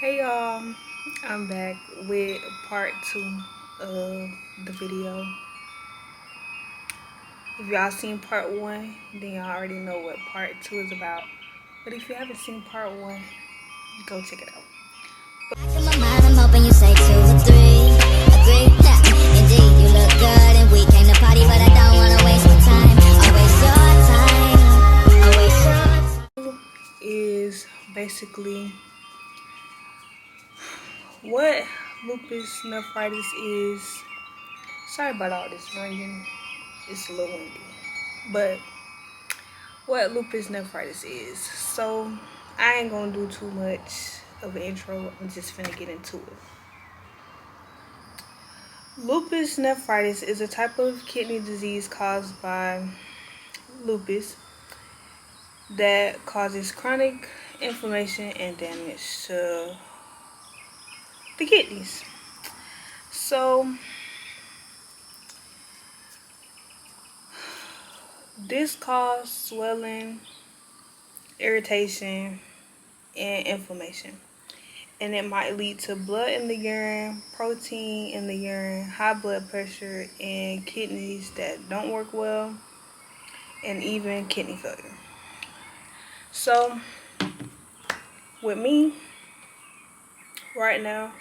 Hey y'all, I'm back with part 2 of the video. If y'all seen part 1, then y'all already know what part 2 is about. But if you haven't seen part 1, go check it out. In my mind, I'm hoping you say 2 or 3. Agree? Yeah, indeed, you look good and we came to party, but I don't wanna waste my time. I'll waste your time. I'll waste your time. Is basically what lupus nephritis is. Sorry about all this ringing. It's a little windy. But what lupus nephritis is. So I ain't gonna do too much of an intro. I'm just finna get into it. Lupus nephritis is a type of kidney disease caused by lupus that causes chronic inflammation and damage to the kidneys. So this causes swelling, irritation, and inflammation. And it might lead to blood in the urine, protein in the urine, high blood pressure, and kidneys that don't work well, and even kidney failure. So with me right now,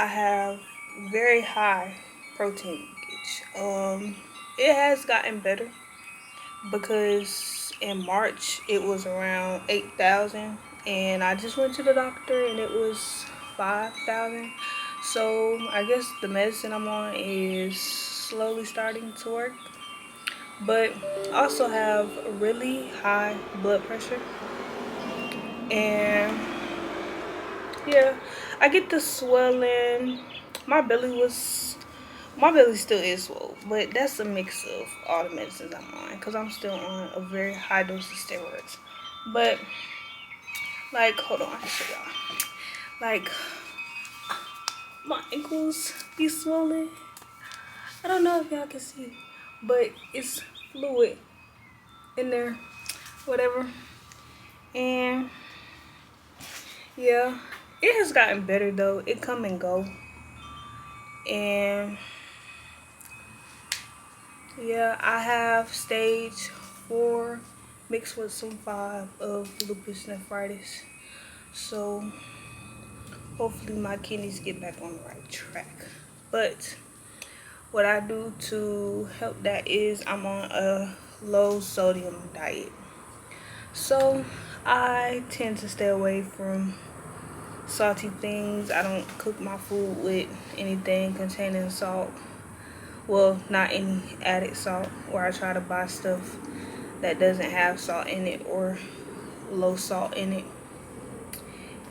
I have very high protein leakage. It has gotten better because in March it was around 8,000, and I just went to the doctor and it was 5,000. So I guess the medicine I'm on is slowly starting to work, but I also have really high blood pressure, and yeah, I get the swelling. My belly was, my belly still is swole, but that's a mix of all the medicines I'm on because I'm still on a very high dose of steroids. But like, hold on, I'll show y'all. Like, my ankles be swollen. I don't know if y'all can see, but it's fluid in there, whatever. And yeah, it has gotten better though. It come and go, and yeah, I have stage 4 mixed with some 5 of lupus nephritis. So hopefully my kidneys get back on the right track. But what I do to help that is I'm on a low sodium diet. So I tend to stay away from salty things. I don't cook my food with anything containing salt. Well, not any added salt, or I try to buy stuff that doesn't have salt in it or low salt in it.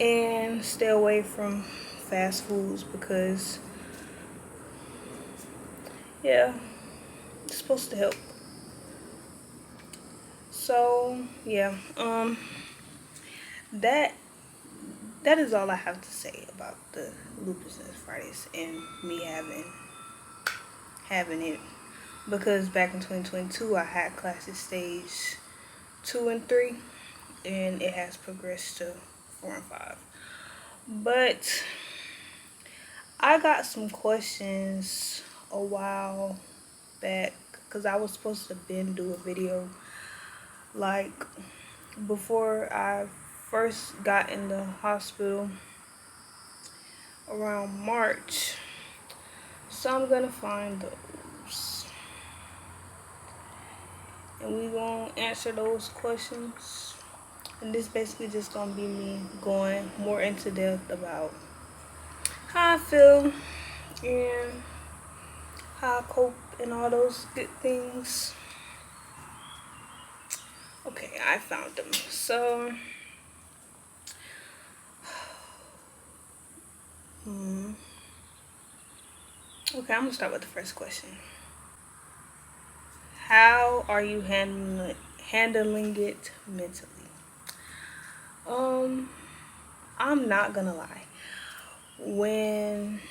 And stay away from fast foods because yeah, it's supposed to help. So yeah, that is all I have to say about the lupus nephritis and me having it, because back in 2022 I had classes stage 2 and 3, and it has progressed to 4 and 5. But I got some questions a while back because I was supposed to do a video like before I first got in the hospital around March. So I'm gonna find those and we gonna answer those questions. And this basically just gonna be me going more into depth about how I feel and how I cope and all those good things. Okay, I found them. So okay, I'm gonna start with the first question. How are you handling it mentally? I'm not gonna lie. When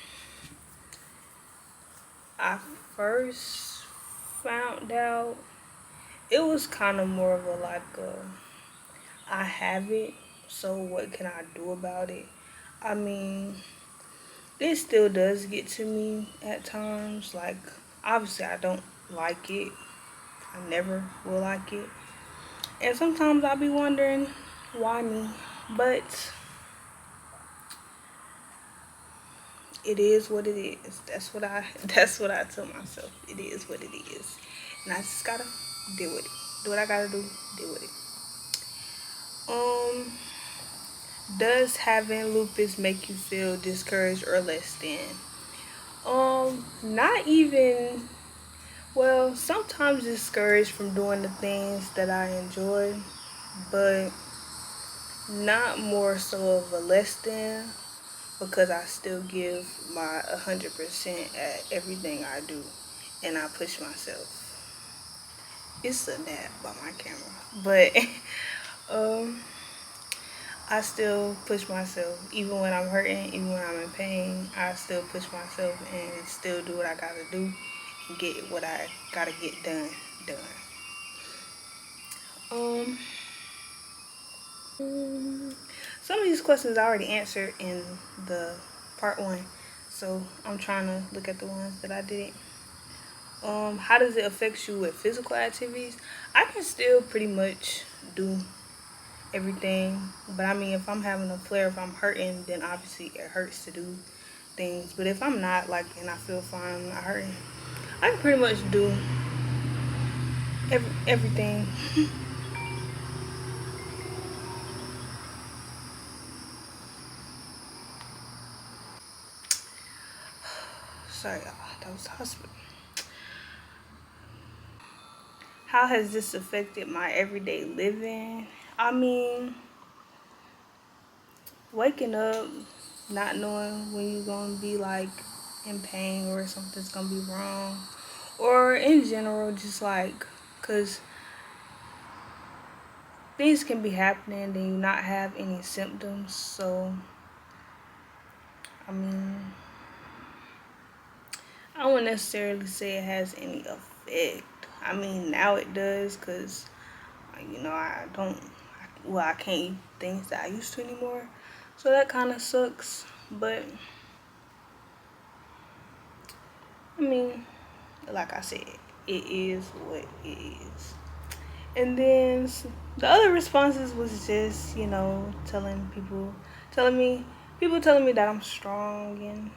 I first found out, it was kind of more of a like I have it So what can I do about it? I mean, it still does get to me at times. Like, obviously, I don't like it. I never will like it. And sometimes I'll be wondering why me. But it is what it is. That's what I tell myself. It is what it is. And I just gotta deal with it. Do what I gotta do, deal with it. Um, does having lupus make you feel discouraged or less than? Not even, well, sometimes discouraged from doing the things that I enjoy, but not more so of a less than, because I still give my 100% at everything I do, and I push myself. It's a nap by my camera, but um, I still push myself, even when I'm hurting, even when I'm in pain. I still push myself and still do what I gotta do and get what I gotta get done. Um, some of these questions I already answered in the part one, so I'm trying to look at the ones that I didn't. How does it affect you with physical activities? I can still pretty much do everything, but I mean, if I'm having a flare, if I'm hurting, then obviously it hurts to do things. But if I'm not, like, and I feel fine, I'm not hurting, I can pretty much do everything. Sorry, y'all, that was the hospital. How has this affected my everyday living? I mean, waking up, not knowing when you're gonna be like in pain or something's gonna be wrong, or in general, just like, cause things can be happening, then you not have any symptoms. So, I mean, I wouldn't necessarily say it has any effect. I mean, now it does, cause I don't, well, I can't eat things that I used to anymore, so that kind of sucks. But I mean, like I said, it is what it is. And then the other responses was just, telling me, people telling me that I'm strong, and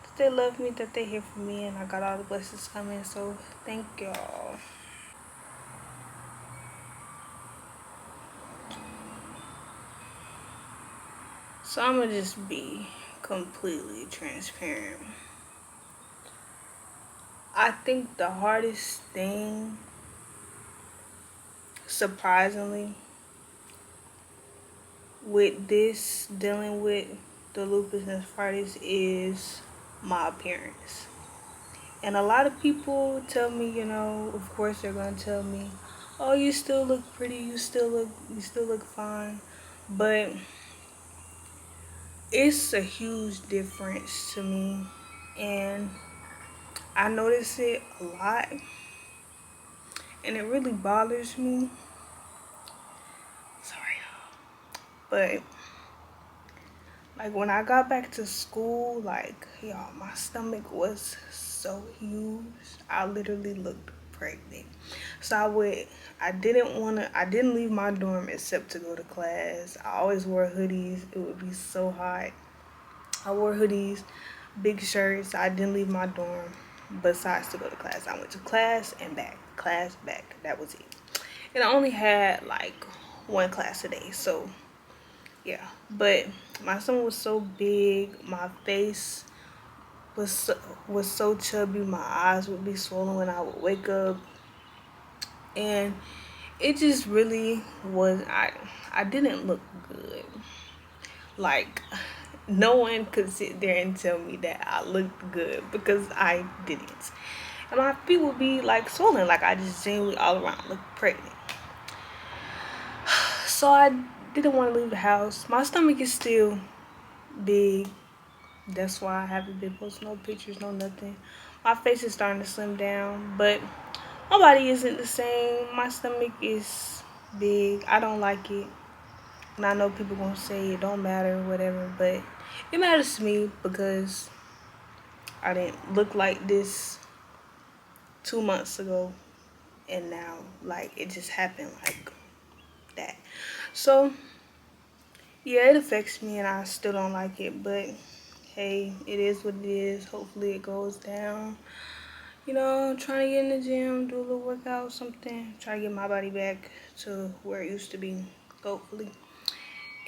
that they love me, that they here for me, and I got all the blessings coming. So thank y'all. So I'm gonna just be completely transparent. I think the hardest thing, surprisingly, with this, dealing with the lupus nephritis, is my appearance. And a lot of people tell me, of course they're gonna tell me, "Oh, you still look pretty. You still look fine." But it's a huge difference to me, and I notice it a lot, and it really bothers me. Sorry, but like when I got back to school, like, y'all, my stomach was so huge. I literally looked pregnant. So I didn't leave my dorm except to go to class. I always wore hoodies. It would be so hot. I wore hoodies, big shirts. I didn't leave my dorm besides to go to class. I went to class and back, class, back. That was it. And I only had like one class a day. So yeah, but my stomach was so big, my face was so chubby, my eyes would be swollen when I would wake up, and it just really was. I didn't look good. Like, no one could sit there and tell me that I looked good, because I didn't. And my feet would be like swollen, like I just genuinely all around looked pregnant. So I didn't want to leave the house. My stomach is still big. That's why I haven't been posting no pictures, no nothing. My face is starting to slim down, but my body isn't the same. My stomach is big. I don't like it. And I know people gonna say it don't matter, whatever, but it matters to me because I didn't look like this 2 months ago, and now like it just happened like that. So yeah, it affects me, and I still don't like it. But hey, it is what it is. Hopefully, it goes down. You know, trying to get in the gym, do a little workout, something. Try to get my body back to where it used to be. Hopefully.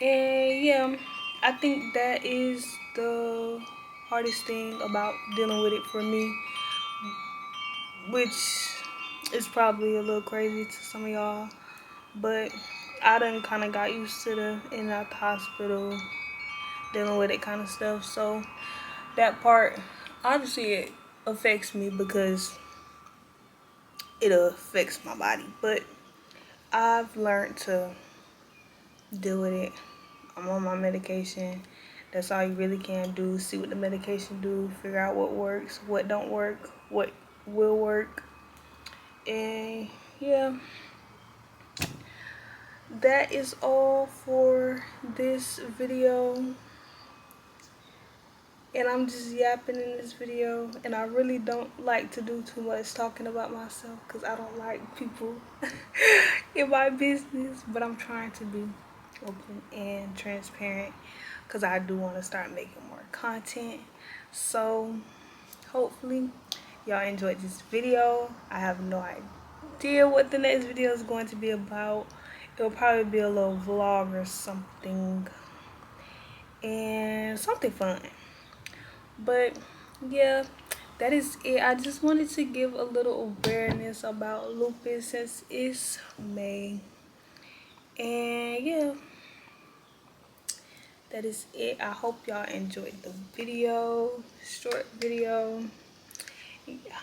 And yeah, I think that is the hardest thing about dealing with it for me, which is probably a little crazy to some of y'all, but I done kind of got used to the in and out the hospital, dealing with it kind of stuff. So that part, obviously, it affects me because it affects my body, but I've learned to deal with it. I'm on my medication. That's all you really can do. See what the medication do. Figure out what works, what don't work, what will work. And yeah, that is all for this video. And I'm just yapping in this video. And I really don't like to do too much talking about myself because I don't like people in my business. But I'm trying to be open and transparent because I do want to start making more content. So hopefully y'all enjoyed this video. I have no idea what the next video is going to be about. It'll probably be a little vlog or something, and something fun. But yeah, that is it. I just wanted to give a little awareness about lupus since it's May. And yeah, that is it. I hope y'all enjoyed the video, short video. Yeah.